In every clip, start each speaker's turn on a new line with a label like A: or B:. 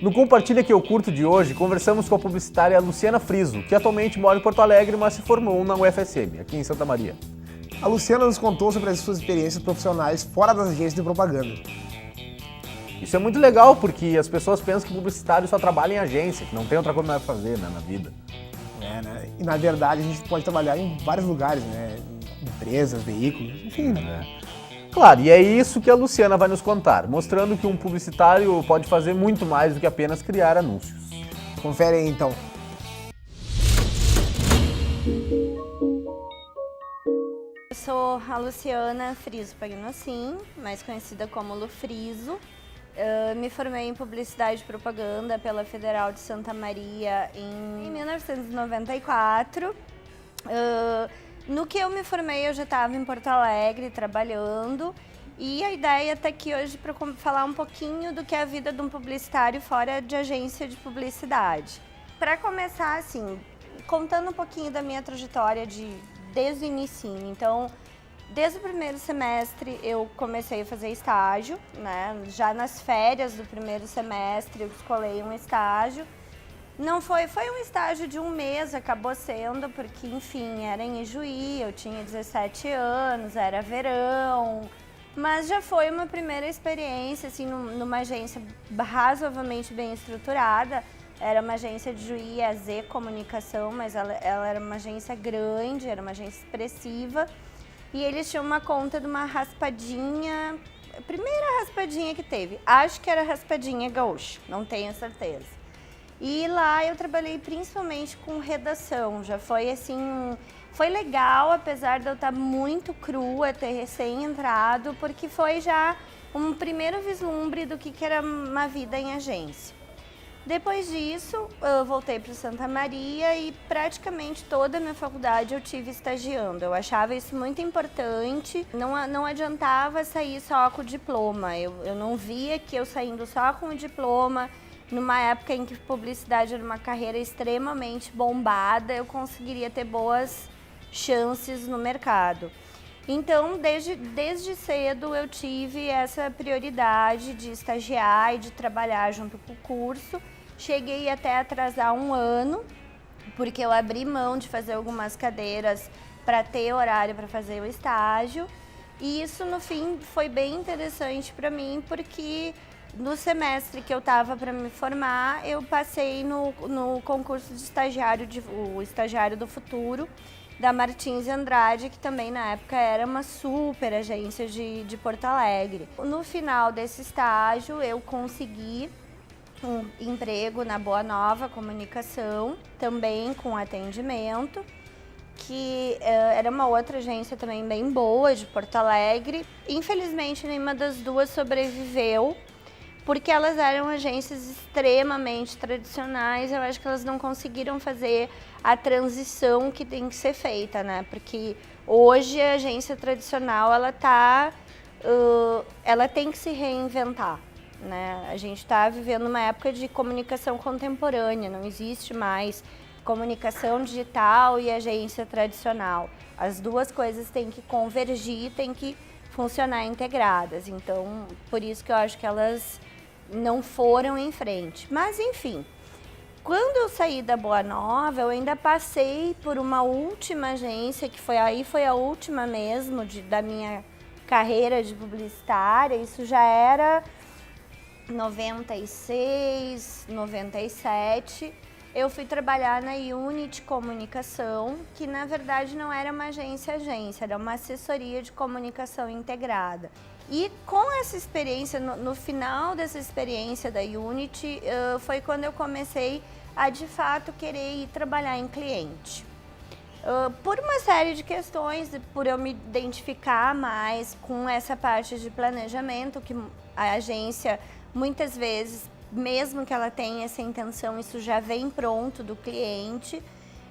A: No Compartilha Que Eu Curto de hoje, conversamos com a publicitária Luciana Friso, que atualmente mora em Porto Alegre, mas se formou na UFSM, aqui em Santa Maria.
B: A Luciana nos contou sobre as suas experiências profissionais fora das agências de propaganda.
A: Isso é muito legal, porque as pessoas pensam que publicitário só trabalha em agência, que não tem outra coisa mais pra fazer, né, na vida.
B: Né? E na verdade a gente pode trabalhar em vários lugares, né? Empresas, veículos, enfim, né?
A: Claro, e é isso que a Luciana vai nos contar, mostrando que um publicitário pode fazer muito mais do que apenas criar anúncios.
B: Confere aí então.
C: Eu sou a Luciana Friso Pagnossim, mais conhecida como Lu Friso. Me formei em Publicidade e Propaganda pela Federal de Santa Maria em 1994. No que eu me formei, eu já estava em Porto Alegre trabalhando, e a ideia está aqui hoje para falar um pouquinho do que é a vida de um publicitário fora de agência de publicidade. Para começar, assim, contando um pouquinho da minha trajetória desde o inicinho. Então, desde o primeiro semestre eu comecei a fazer estágio, né? Já nas férias do primeiro semestre eu escolhi um estágio. Não foi um estágio de um mês, acabou sendo, porque, enfim, era em Ijuí, eu tinha 17 anos, era verão, mas já foi uma primeira experiência, assim, numa agência razoavelmente bem estruturada. Era uma agência de Juí, a Z Comunicação, mas ela era uma agência grande, era uma agência expressiva, e eles tinham uma conta de uma raspadinha, a primeira raspadinha que teve, acho que era raspadinha gaúcha, não tenho certeza. E lá eu trabalhei principalmente com redação, já foi assim, foi legal, apesar de eu estar muito crua, ter recém entrado, porque foi já um primeiro vislumbre do que era uma vida em agência. Depois disso, eu voltei para Santa Maria e praticamente toda a minha faculdade eu tive estagiando. Eu achava isso muito importante, não adiantava sair só com o diploma, eu não via que eu saindo só com o diploma, numa época em que publicidade era uma carreira extremamente bombada, eu conseguiria ter boas chances no mercado. Então, desde cedo eu tive essa prioridade de estagiar e de trabalhar junto com o curso. Cheguei até a atrasar um ano, porque eu abri mão de fazer algumas cadeiras para ter horário para fazer o estágio. E isso, no fim, foi bem interessante para mim, porque no semestre que eu estava para me formar, eu passei no concurso de estagiário, o Estagiário do Futuro, da Martins e Andrade, que também na época era uma super agência de Porto Alegre. No final desse estágio, eu consegui um emprego na Boa Nova Comunicação, também com atendimento, que era uma outra agência também bem boa, de Porto Alegre. Infelizmente, nenhuma das duas sobreviveu, porque elas eram agências extremamente tradicionais. Eu acho que elas não conseguiram fazer a transição que tem que ser feita, né? Porque hoje a agência tradicional, ela tem que se reinventar, né? A gente está vivendo uma época de comunicação contemporânea, não existe mais comunicação digital e agência tradicional. As duas coisas têm que convergir, têm que funcionar integradas. Então, por isso que eu acho que elas não foram em frente. Mas, enfim, quando eu saí da Boa Nova, eu ainda passei por uma última agência, que foi a última mesmo da minha carreira de publicitária. Isso já era 96, 97. Eu fui trabalhar na Unity Comunicação, que na verdade não era uma agência, era uma assessoria de comunicação integrada. E com essa experiência, no final dessa experiência da Unity, foi quando eu comecei a de fato querer ir trabalhar em cliente. Por uma série de questões, por eu me identificar mais com essa parte de planejamento, que a agência muitas vezes, mesmo que ela tenha essa intenção, isso já vem pronto do cliente,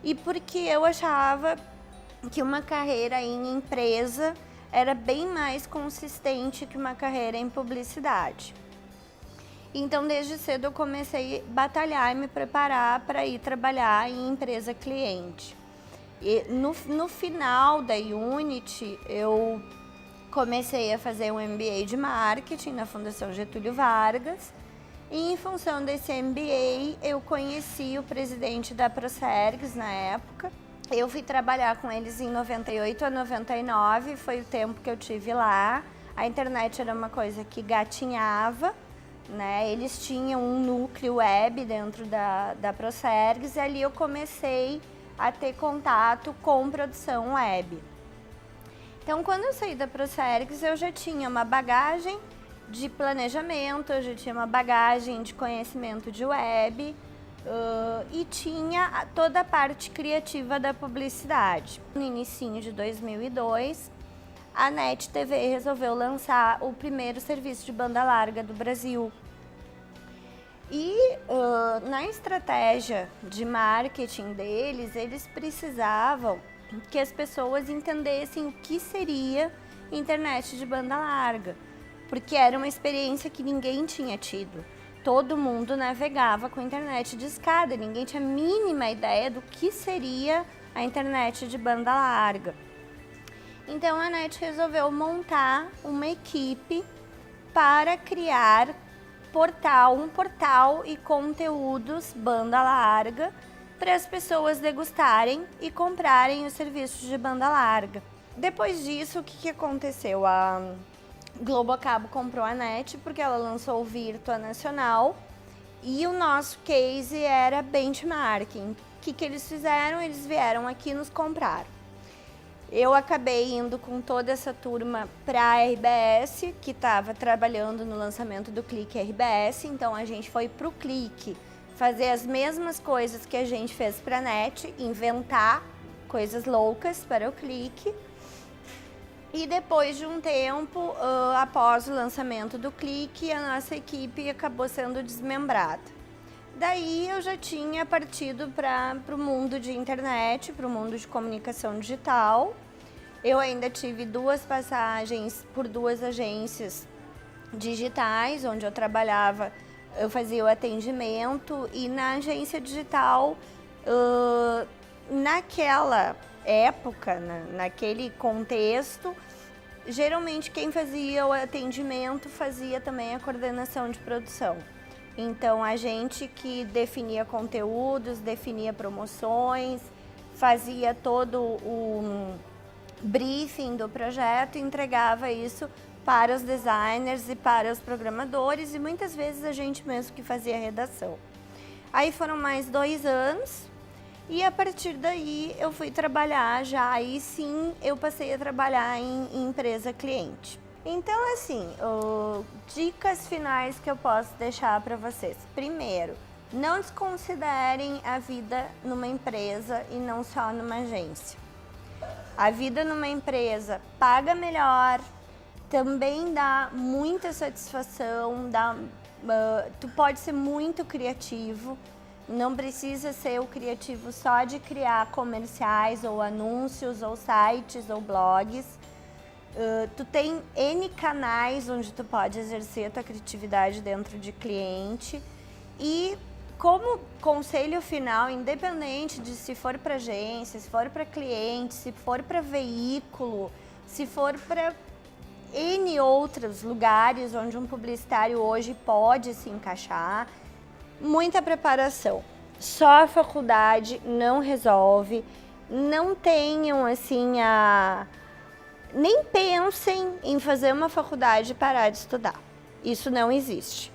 C: e porque eu achava que uma carreira em empresa era bem mais consistente que uma carreira em publicidade. Então, desde cedo eu comecei a batalhar e me preparar para ir trabalhar em empresa cliente. E no final da Unity, eu comecei a fazer um MBA de marketing na Fundação Getúlio Vargas, E em função desse MBA, eu conheci o presidente da Procergs na época. Eu fui trabalhar com eles em 98 a 99, foi o tempo que eu tive lá. A internet era uma coisa que gatinhava, né? Eles tinham um núcleo web dentro da Procergs e ali eu comecei a ter contato com produção web. Então, quando eu saí da Procergs, eu já tinha uma bagagem de planejamento, eu já tinha uma bagagem de conhecimento de web e tinha toda a parte criativa da publicidade. No início de 2002, a NET TV resolveu lançar o primeiro serviço de banda larga do Brasil. E na estratégia de marketing deles, eles precisavam que as pessoas entendessem o que seria internet de banda larga, porque era uma experiência que ninguém tinha tido. Todo mundo navegava com internet de escada, ninguém tinha a mínima ideia do que seria a internet de banda larga. Então a NET resolveu montar uma equipe para criar um portal e conteúdos banda larga para as pessoas degustarem e comprarem os serviços de banda larga. Depois disso, o que aconteceu? A Globocabo comprou a NET porque ela lançou o Virtua Nacional e o nosso case era benchmarking. O que eles fizeram? Eles vieram aqui nos comprar. Eu acabei indo com toda essa turma para a RBS, que estava trabalhando no lançamento do Clique RBS, então a gente foi para o Clique fazer as mesmas coisas que a gente fez para a NET, inventar coisas loucas para o Clique. E depois de um tempo, após o lançamento do Clique, a nossa equipe acabou sendo desmembrada. Daí eu já tinha partido para o mundo de internet, para o mundo de comunicação digital. Eu ainda tive 2 passagens por 2 agências digitais, onde eu trabalhava, eu fazia o atendimento, e na agência digital, naquela época, naquele contexto, geralmente quem fazia o atendimento fazia também a coordenação de produção. Então, a gente que definia conteúdos, definia promoções, fazia todo o briefing do projeto e entregava isso para os designers e para os programadores, e muitas vezes a gente mesmo que fazia a redação. Aí foram mais 2 anos e a partir daí eu fui trabalhar já, aí sim eu passei a trabalhar em empresa cliente. Então, assim, dicas finais que eu posso deixar para vocês. Primeiro, não desconsiderem a vida numa empresa e não só numa agência. A vida numa empresa paga melhor, também dá muita satisfação, tu pode ser muito criativo, não precisa ser o criativo só de criar comerciais ou anúncios ou sites ou blogs. Tu tem N canais onde tu pode exercer a tua criatividade dentro de cliente. E como conselho final, independente de se for para agência, se for para cliente, se for para veículo, se for para N outros lugares onde um publicitário hoje pode se encaixar, muita preparação. Só a faculdade não resolve, não tenham assim nem pensem em fazer uma faculdade e parar de estudar. Isso não existe.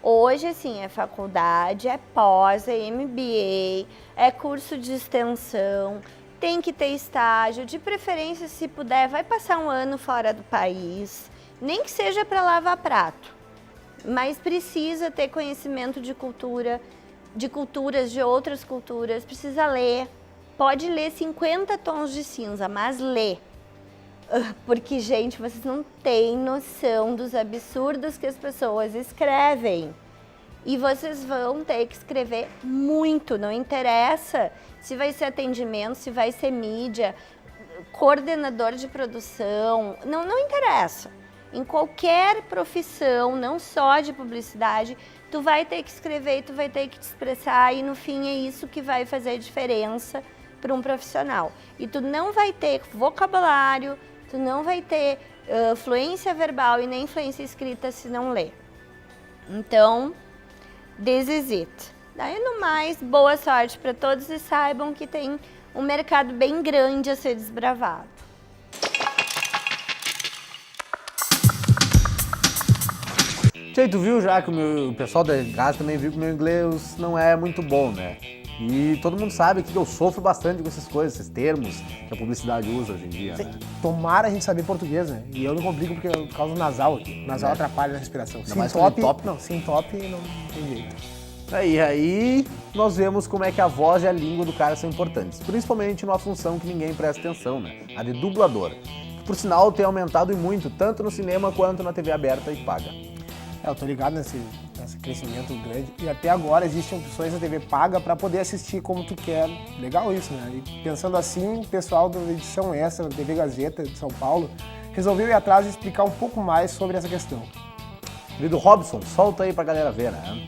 C: Hoje, assim, é faculdade, é pós, é MBA, é curso de extensão, tem que ter estágio, de preferência, se puder, vai passar um ano fora do país, nem que seja para lavar prato, mas precisa ter conhecimento de cultura, de culturas, de outras culturas, precisa ler, pode ler 50 tons de cinza, mas lê. Porque, gente, vocês não têm noção dos absurdos que as pessoas escrevem. E vocês vão ter que escrever muito, não interessa se vai ser atendimento, se vai ser mídia, coordenador de produção, não interessa. Em qualquer profissão, não só de publicidade, tu vai ter que escrever, tu vai ter que te expressar e no fim é isso que vai fazer diferença para um profissional. E tu não vai ter vocabulário, tu não vai ter fluência verbal e nem fluência escrita se não ler. Então, This Is It. Daí, no mais, boa sorte para todos e saibam que tem um mercado bem grande a ser desbravado.
A: Tchê, tu viu já que o pessoal da casa também viu que o meu inglês não é muito bom, né? E todo mundo sabe que eu sofro bastante com essas coisas, esses termos que a publicidade usa hoje em dia, né?
B: Tomara a gente saber português, né? E eu me complico porque por causa do nasal aqui. O nasal atrapalha a respiração. Sem
A: mais
B: top,
A: top.
B: não, sem top não tem jeito.
A: Aí nós vemos como é que a voz e a língua do cara são importantes, principalmente numa função que ninguém presta atenção, né? A de dublador, que por sinal tem aumentado e muito, tanto no cinema quanto na TV aberta e paga.
B: Eu tô ligado nesse crescimento grande e até agora existem opções da TV paga para poder assistir como tu quer. Legal isso, né? E pensando assim, o pessoal da edição extra da TV Gazeta de São Paulo resolveu ir atrás e explicar um pouco mais sobre essa questão.
A: Querido Robson, solta aí pra galera ver, né?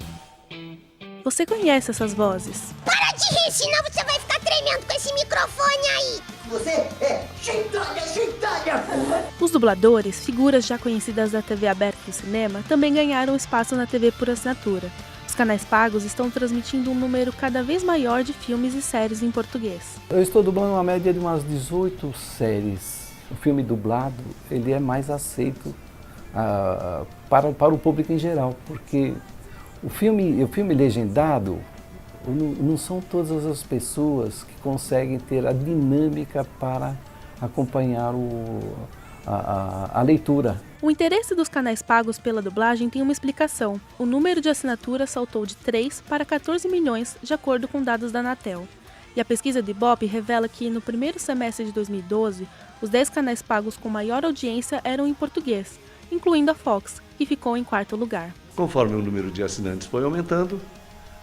D: Você conhece essas vozes?
E: Para de rir, senão você vai ficar tremendo com esse microfone aí. Você é cheitânia.
D: Os dubladores, figuras já conhecidas da TV aberta e do cinema, também ganharam espaço na TV por assinatura. Os canais pagos estão transmitindo um número cada vez maior de filmes e séries em português.
F: Eu estou dublando uma média de umas 18 séries. O filme dublado, ele é mais aceito para o público em geral, porque o filme legendado, não são todas as pessoas que conseguem ter a dinâmica para acompanhar a leitura.
D: O interesse dos canais pagos pela dublagem tem uma explicação. O número de assinaturas saltou de 3 para 14 milhões, de acordo com dados da Anatel. E a pesquisa do Ibope revela que, no primeiro semestre de 2012, os 10 canais pagos com maior audiência eram em português, incluindo a Fox, que ficou em quarto lugar.
G: Conforme o número de assinantes foi aumentando,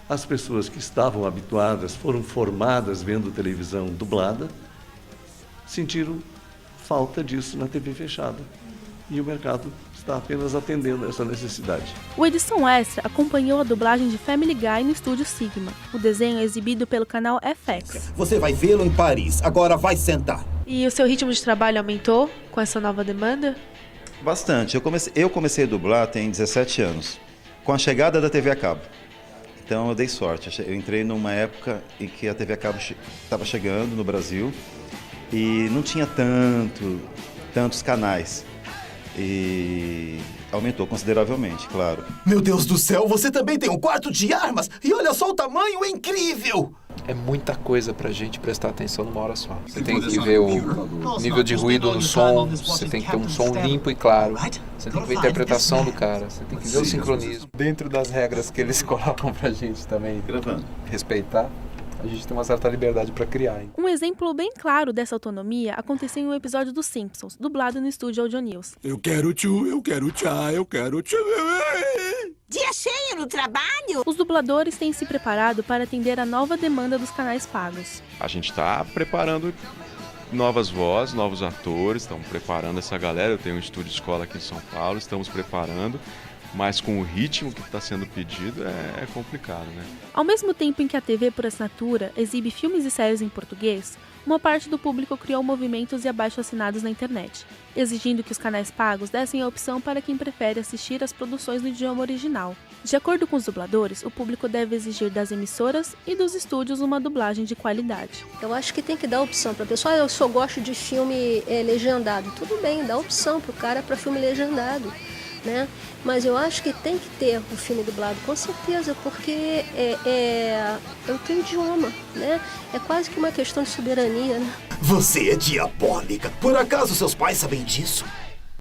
G: as pessoas que estavam habituadas, foram formadas vendo televisão dublada, sentiram falta disso na TV fechada. E o mercado está apenas atendendo essa necessidade.
D: O Edição Extra acompanhou a dublagem de Family Guy no estúdio Sigma. O desenho é exibido pelo canal FX.
H: Você vai vê-lo em Paris, agora vai sentar.
I: E o seu ritmo de trabalho aumentou com essa nova demanda?
H: Bastante. Eu comecei a dublar tem 17 anos, com a chegada da TV a cabo. Então eu dei sorte. Eu entrei numa época em que a TV a cabo estava chegando no Brasil e não tinha tantos canais. E aumentou consideravelmente, claro.
J: Meu Deus do céu, você também tem um quarto de armas? E olha só o tamanho, é incrível!
K: É muita coisa pra gente prestar atenção numa hora só. Você tem que ver o nível de ruído no som, você tem que ter um som limpo e claro, você tem que ver a interpretação do cara, você tem que ver o sincronismo. Dentro das regras que eles colocam pra gente também respeitar, a gente tem uma certa liberdade para criar. Hein?
D: Um exemplo bem claro dessa autonomia aconteceu em um episódio dos Simpsons, dublado no estúdio Audio News.
J: Eu quero tchu, eu quero tchá, eu quero tchu.
E: Dia cheio no trabalho?
D: Os dubladores têm se preparado para atender a nova demanda dos canais pagos.
L: A gente está preparando novas vozes, novos atores, estamos preparando essa galera. Eu tenho um estúdio de escola aqui em São Paulo, estamos preparando. Mas com o ritmo que está sendo pedido é complicado, né?
D: Ao mesmo tempo em que a TV por assinatura exibe filmes e séries em português, uma parte do público criou movimentos e abaixo-assinados na internet, exigindo que os canais pagos dessem a opção para quem prefere assistir às produções no idioma original. De acordo com os dubladores, o público deve exigir das emissoras e dos estúdios uma dublagem de qualidade.
M: Eu acho que tem que dar opção para a pessoa. Eu só gosto de filme legendado. Tudo bem, dá opção para o cara para filme legendado. Né? Mas eu acho que tem que ter o filme dublado, com certeza, porque é o teu idioma, né? É quase que uma questão de soberania, né?
J: Você é diabólica. Por acaso seus pais sabem disso?